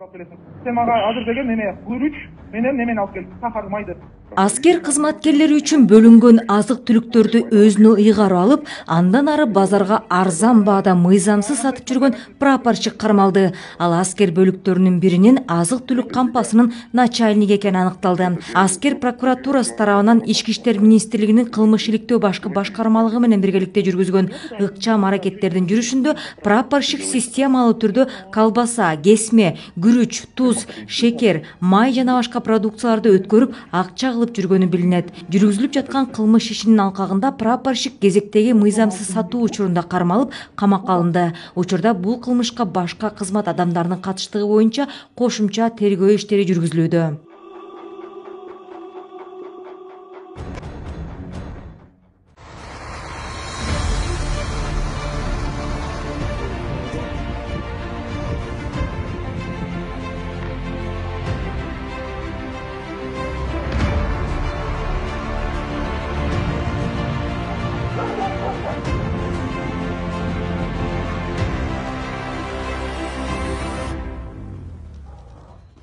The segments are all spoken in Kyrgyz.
алып келесиң. Сен мага азыр деген неме күрүч менен немени алып кел, сахар майды. Аскер кызматкерлери үчүн бөлүнгөн азык-түлүктөрдү өзүнө ыйгарып алып, андан ары базарга арзан баада мыйзамсыз сатып жүргөн прапорщик кармалды. Ал аскер бөлүктөрүнүн биринин азык-түлүк кампасынын начальниги экени аныкталды. Аскер прокуратурасы тарабынан Ички иштер министрлигинин кылмыш иликтөө башкы башкармалыгы менен биргеликте жүргүзгөн ыкчам аракеттердин жүрүшүндө прапорщик системалуу түрдө колбаса, кесме, күрүч, туз, шекер, май жана башка продукцияларды өткөрүп акча кылып жүргөнү билинет. Жүргүзүлүп жаткан кылмыш ишинин алкагында прапорщик кезектеги мыйзамсыз сатуу учурунда кармалып, камакка алынды. Учурда бул кылмышка башка кызмат адамдарынын катыштыгы боюнча кошумча тергөө иштери жүргүзүлүүдө.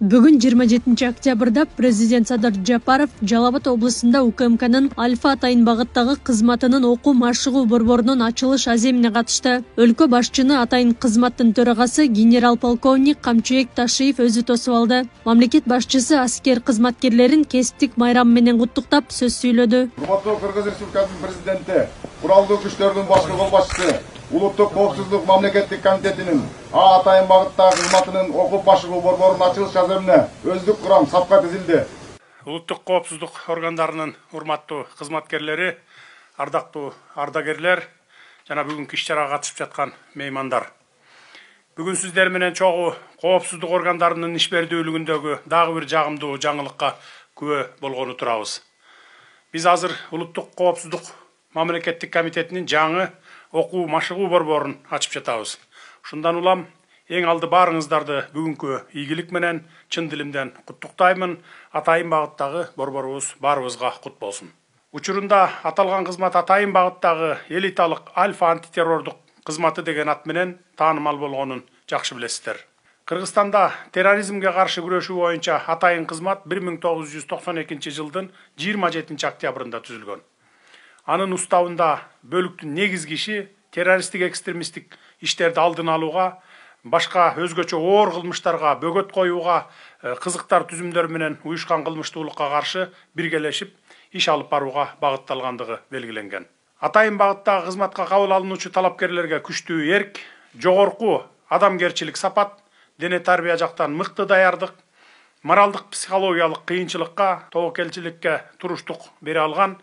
Бүгүн 27 октябрда президент Садыр Жапаров Жалал Абад облусунда УКМКнын Альфа Атайын багыттагы кызматынын окуу машыгуу борборунун ачылыш аземине катышты. Өлкө башчыны Атайын кызматтын төрагасы генерал-полковник Камчыбек Ташиев өзү тосуп алды. Мамлекет башчысы аскер кызматкерлерин кесиптик майрам менен куттуктап сөз сүйлөдү. Урматтуу Кыргыз Республикасынын президенти, куралдуу күчтөрдүн башкы колбашчысы, Улуттук коопсуздук мамлекеттик комитетинин Атайын багыттагы кызматынын окуп машыгуу борборунун ачылыш аземине өздүк курам сапка тизилди. Улуттук коопсуздук органдарынын урматтуу кызматкерлери, ардактуу ардагерлер жана бүгүнкү иш-чарага катышып жаткан меймандар. Бүгүн сиздер менен чогуу коопсуздук органдарынын ишбердүүлүгүндөгү дагы бир жагымдуу жаңылыкка күбө болгону турабыз. Биз азыр Улуттук коопсуздук мамлекеттик комитетинин жаңы окуу машыгуу борборун ачып жатабыз. Ушундан улам эң алды баарыңыздарды бүгүнкү ийгилик менен чын дилимден куттуктаймын. Атайын багыттагы борборубуз баарыбызга кут болсун. Учурунда аталган кызмат Атайын багыттагы элиталык альфа антитеррордук кызматы деген ат менен таанымал болгонун жакшы билесиздер. Кыргызстанда терроризмге каршы күрөшүү боюнча Атайын кызмат 1992 жылдын 27 октябрында түзүлгөн. Анын уставында бөлүктүн негизги иши террористтик экстремисттик иштерди алдын алууга, башка өзгөчө оор кылмыштарга бөгөт коюуга, кызыктар түзүмдөр менен уюшкан кылмыштуулукка каршы биргелешип иш алып барууга багытталгандыгы белгиленген. Атайын багыттагы кызматка кабыл алынуучу талапкерлерге күчтүү эрк, жогорку адамгерчилик сапат, дене тарбия жактан мыкты даярдык, моралдык психологиялык кыйынчылыкка, тобокелчиликке туруштук бере алган,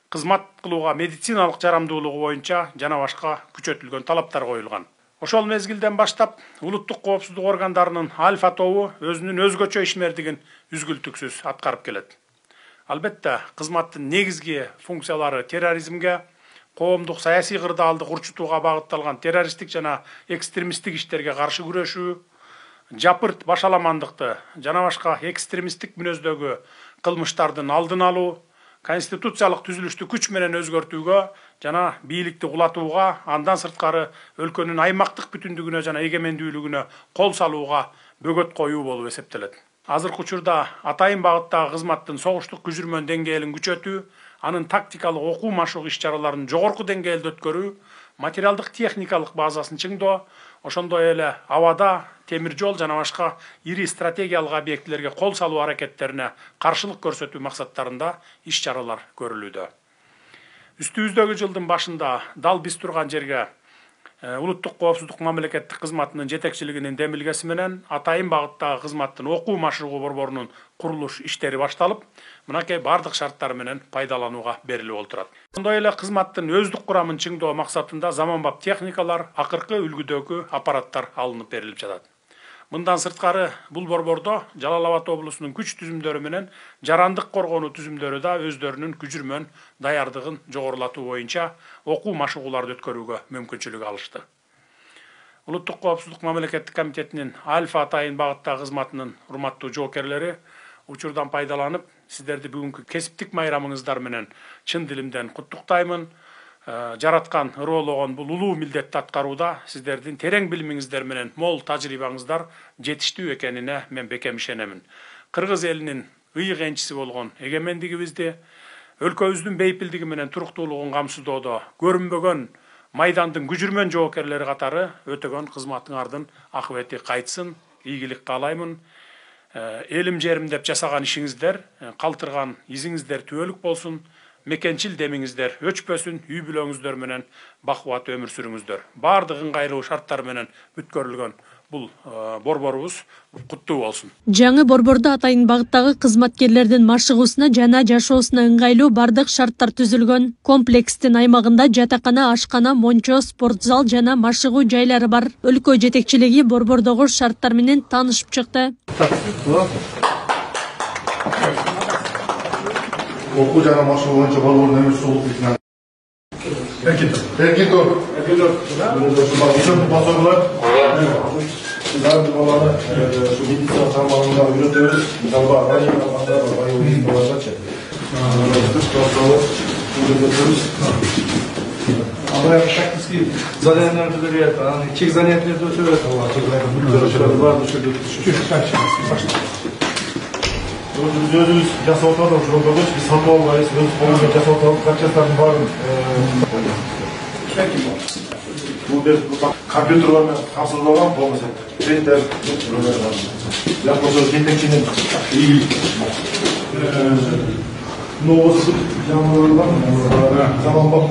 кызмат кылууга медициналык жарамдуулугу боюнча жана башка күчөтүлгөн талаптар коюлган. Ошол мезгилден баштап улуттук коопсуздук органдарынын Альфа тобу өзүнүн өзгөчө ишмердигин үзгүлтүксүз аткарып келет. Албетте, кызматтын негизги функциялары терроризмге, коомдук саясий кырдаалды курчутууга багытталган террористтик жана экстремисттик иштерге каршы күрөшүү, жапырт башаламандыкты жана башка экстремисттик мүнөздөгү кылмыштардын алдын алуу, конституциялык түзүлүштү күч менен өзгөртүүгө жана бийликти кулатууга, андан сырткары өлкөнүн аймактык бүтүндүгүнө жана эгемендүүлүгүнө кол салууга бөгөт коюу болуп эсептелет. Азыркы учурда Атайын багыттагы кызматтын согуштук күжүрмөн деңгээлин күчөтүү, анын тактикалык окуу машыгуу иш-чараларын жогорку деңгээлде өткөрүү, материалдык техникалык базасын чыңдоо, ошондой эле абада, темир жол жана башка ири стратегиялык объектилерге кол салуу аракеттерине каршылык көрсөтүү максаттарында иш-чаралар көрүлүүдө. Үстүбүздөгү жылдын башында дал биз турган жерге Улуттук коопсуздук мамлекеттик кызматынын жетекчилигинин демилгеси менен Атайын багыттагы кызматтын окуу машыгуу борборунун курулуш иштери башталып, мынакей бардык шарттар менен пайдаланууга берилип отурат. Ошондой эле кызматтын өздүк курамын чыңдоо максатында заманбап техникалар, акыркы үлгүдөгү аппараттар алынып берилип жатат. Мындан сырткары бул борбордо Жалал Абад облусунун күч түзүмдөрү менен жарандык коргонуу түзүмдөрү да өздөрүнүн күжүрмөн даярдыгын жогорулатуу боюнча окуу машыгууларды өткөрүүгө мүмкүнчүлүк алышты. Улуттук коопсуздук мамлекеттик комитетинин Альфа Атайын багыттагы кызматынын урматтуу жоокерлери учурдан пайдаланып, сиздерди бүгүнкү кесиптик майрамыңыздар менен чын дилимден куттуктаймын. жараткан, ыроологон бул улуу милдетти аткарууда сиздердин терең билимиңиздер менен мол тажрыйбаңыздар жетиштүү экенине мен бекем ишенемин. Кыргыз элинин ыйык энчиси болгон эгемендигибизди, өлкөбүздүн бейпилдиги менен туруктуулугун камсыздоодо көрүнбөгөн майдандын күжүрмөн жоокерлери катары өтөгөн кызматыңардын акыбети кайтсын, ийгилик каалаймын. Элим жерим деп жасаган ишиңиздер, калтырган изиңиздер түбөлүк болсун, мекенчил демиңиздер өчпөсүн, үй бүлөңүздөр менен бакубат өмүр сүрүңүздөр. Бардык ыңгайлуу шарттар менен бүткөрүлгөн бул борборубуз куттуу болсун. Жаңы борбордо атайын багыттагы кызматкерлердин машыгуусуна жана жашоосуна ыңгайлуу бардык шарттар түзүлгөн. Комплекстин аймагында жатакана, ашкана, мончо, спорт зал жана машыгуу жайлары бар. Өлкө жетекчилиги борбордогу шарттар менен таанышып чыкты. Окуу жана машыгуу боюнча борбордун өмүр сүрүү укугунан заданияларды берет, чек занятияларды өтөбөт. Өзümüz жасап отурдук, ошол биз сатып албайбыз, өз колубуздан жасап отурдук, качествонун баарын бул компьютерлер менен камсыздалган, болбосо принтер, жак болсо жетекчинин ийгилик. Новосу жаңылыгы заманбап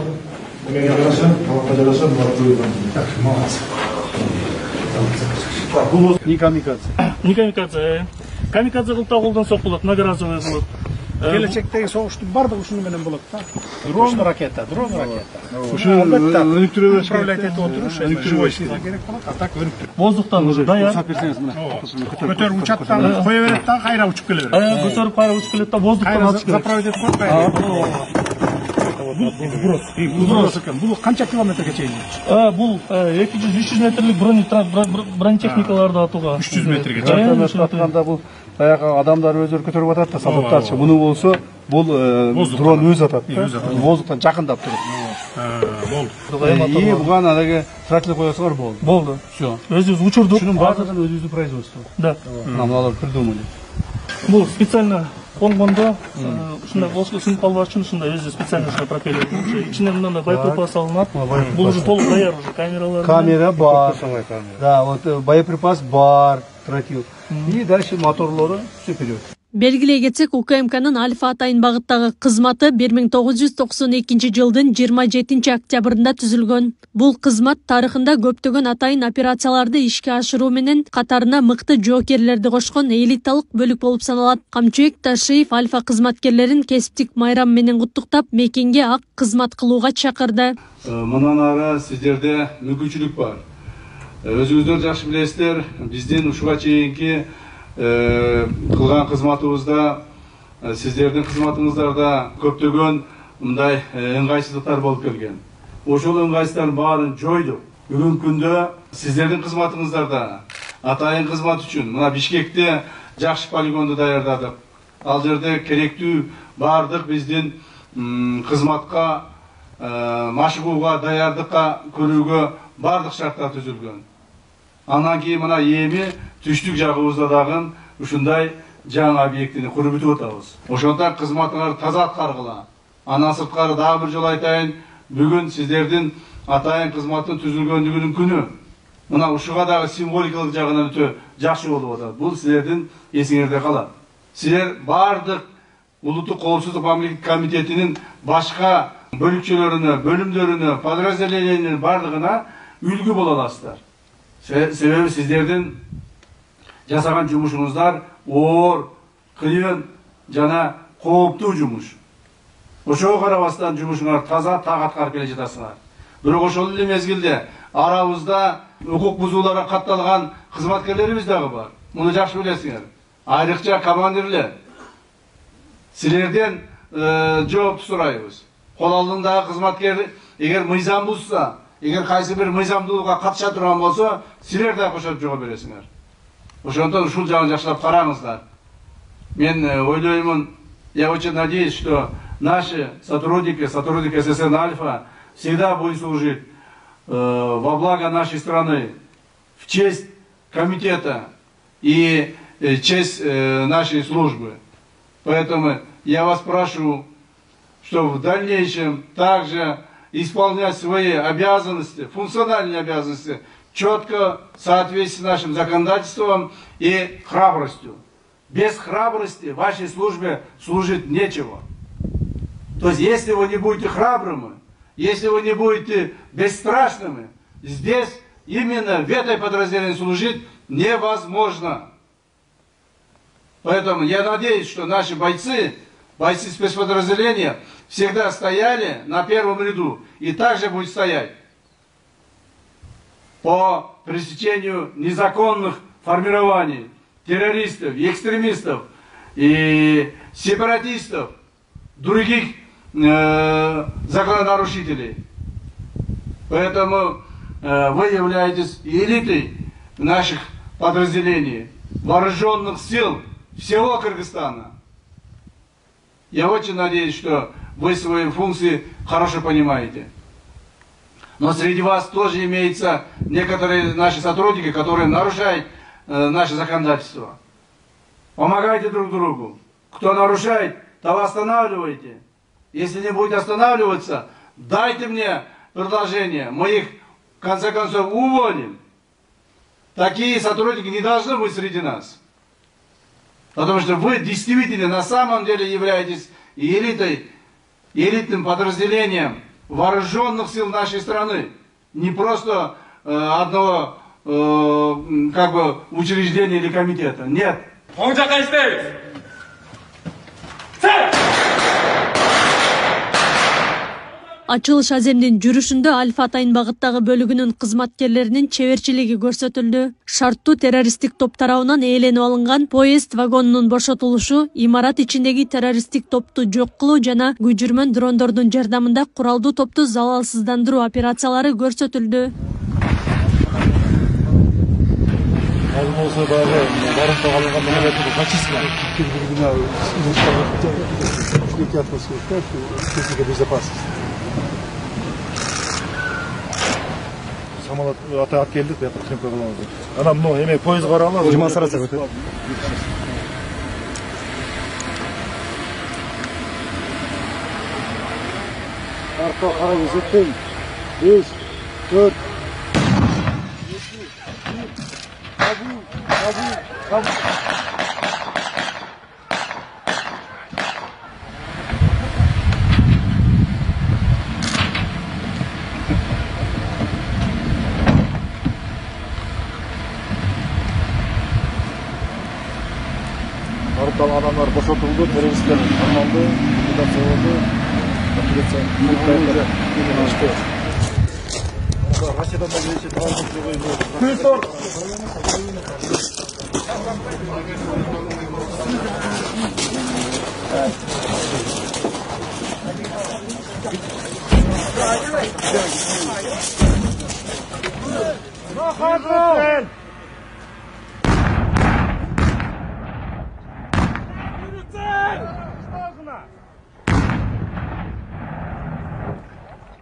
эмеге жараша, талапка жараша булар коюлган. Бул не камикадзе. Не камикадзе. Камикадзе кылып колдонсок болот, многоразовый болот. Келечектеги согуштун бардыгы ушуну менен болот да. Дрон ракета. Ушуну өнүктүрүп управлять этип отуруш, живой сила керек болот, а так өнүктүрүп. Воздухтан уже даяр. Көтөрүп учаттан кое берет да, кайра учуп келе берет. Көтөрүп кайра учуп келет да, воздухтан атыш керек. Заправить этип коюп кайра. Вброс экен. Бул канча километрге чейин? Бул 200-300 метрлик бронетехникаларды атууга. 300 метрге чейин атканда бул баягы адамдар өздөрү көтөрүп атат да, солдаттарчы. Муну болсо бул дрон өзү атат. Воздухтан жакындап туруп. И буга анаги трактор коесуңар болду. Болду. Всё. Өзүбүз учурдук. Шунун баардыгын өзүбүздүн производство. Да. Муналар придумали. Бул специально конгондо ушундай болсо сынып албаш үчүн ушундай өзү специально пропеллер. Ичине мындай боеприпас алынат. Бул уже толук даяр уже камералар. Камера бар. Да, вот боеприпас бар, тротил. И дальше моторлору все вперед. Белгилей кетсек, УКМКнын Альфа атайын багыттагы кызматы 1992 жылдын 27 октябрында түзүлгөн. Бул кызмат тарыхында көптөгөн атайын операцияларды ишке ашыруу менен катарына мыкты жоокерлерди кошкон элиталык бөлүк болуп саналат. Камчыбек Ташиев Альфа кызматкерлерин кесиптик майрам менен куттуктап, мекенге ак кызмат кылууга чакырды. Мындан ары сиздерде мүмкүнчүлүк бар. Өзүңүздөр жакшы билесиздер, биздин ушуга чейинки кылган кызматыбызда, сиздердин кызматыңыздарда көптөгөн мындай ыңгайсыздыктар болуп келген. Ошол ыңгайсыздардын баарын жойдук. Бүгүнкү күндө сиздердин кызматыңыздарда атайын кызмат үчүн мына Бишкекте жакшы полигонду даярдадык. Ал жерде керектүү бардык биздин кызматка, машыгууга, даярдыкка көрүүгө бардык шарттар түзүлгөн. Андан кийин мына эми түштүк жагыбызда дагы ушундай жаңы объектини куруп бүтүп атабыз. Ошондон кызматыңарды таза аткаргыла. Андан сырткары дагы бир жолу айтайын, бүгүн сиздердин атайын кызматтын түзүлгөндүгүнүн күнү. Мына ушуга дагы символикалык жагынан өтө жакшы болуп атат. Бул силердин эсиңерде калат. Силер бардык Улуттук коопсуздук мамлекеттик комитетинин башка бөлүкчөлөрүнө, бөлүмдөрүнө, подразделенияларынын бардыгына үлгү боло аласыздар. Себеби сиздердин жасаган жумушуңуздар оор, кыйын жана кооптуу жумуш. Ошого карабастан жумушуңар таза так аткарып келе жатасыңар. Бирок ошол эле мезгилде арабызда укук бузууларга катталган кызматкерлерибиз дагы бар. Муну жакшы билесиңер. Айрыкча командирлер. Силерден жоопту сурайбыз. Кол алдындагы кызматкер эгер мыйзам бузса, эгер кайсы бир мыйзамдуулукка катыша турган болсо, силер да кошоп жооп бересиңер. Ошондон ушул жагын жакшылап караңыздар. Мен ойлоймун, я очень надеюсь, что наши сотрудники ССН Альфа всегда будет служить во благо нашей страны, в честь комитета и честь нашей службы. Поэтому я вас прошу, чтобы в дальнейшем также исполнять свои обязанности, функциональные обязанности, четко в соответствии с нашим законодательством и храбростью. Без храбрости вашей службе служить нечего. То есть, если вы не будете храбрыми, если вы не будете бесстрашными, здесь именно в этой подразделении служить невозможно. Поэтому я надеюсь, что наши бойцы спецподразделения всегда стояли на первом ряду и также будут стоять по пресечению незаконных формирований, террористов, и экстремистов, и сепаратистов, других закононарушителей. Поэтому вы являетесь элитой наших подразделений, вооруженных сил всего Кыргызстана. Я очень надеюсь, что вы свои функции хорошо понимаете. Но среди вас тоже имеются некоторые наши сотрудники, которые нарушают наше законодательство. Помогайте друг другу. Кто нарушает, того останавливайте. Если не будет останавливаться, дайте мне предложение. Мы их, в конце концов, уволим. Такие сотрудники не должны быть среди нас. Потому что вы действительно на самом деле являетесь элитным подразделением вооруженных сил нашей страны. Не просто одного как бы учреждения или комитета. Нет. Ачылыш аземдин жүрүшүндө Альфа Атайын багыттагы бөлүгүнүн кызматкерлеринин чеберчилиги көрсөтүлдү. Шарттуу террористтик топ тарабынан ээленип алынган поезд вагонунун бошотулушу, имарат ичиндеги террористтик топту жок кылуу жана күжүрмөн дрондордун жардамында куралдуу топту залалсыздандыруу операциялары көрсөтүлдү. Самолет атап келдік, бияққа сөмке қыламыз. Ана мынау еме пойыз қаралады. Жима сараса көтер. Артқа қарап есептейін. 5, 4, 7, Арықтан адамдар босатылды, террористер арналды, ликвидация болды, операция ашты. Россиядан да келесі тауып жүрген.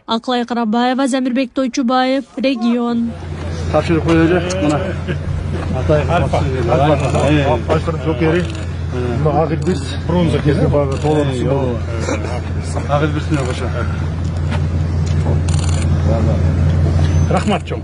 Аклай Карабаева, Замирбек Тойчубаев, регион. Тапшырып қойды, мына. Атай Альфа. Альфа жокери. Ағылбис бронза кезінде бағы толығысы болды. Ағылбисіне қоша. Рахмат чоң.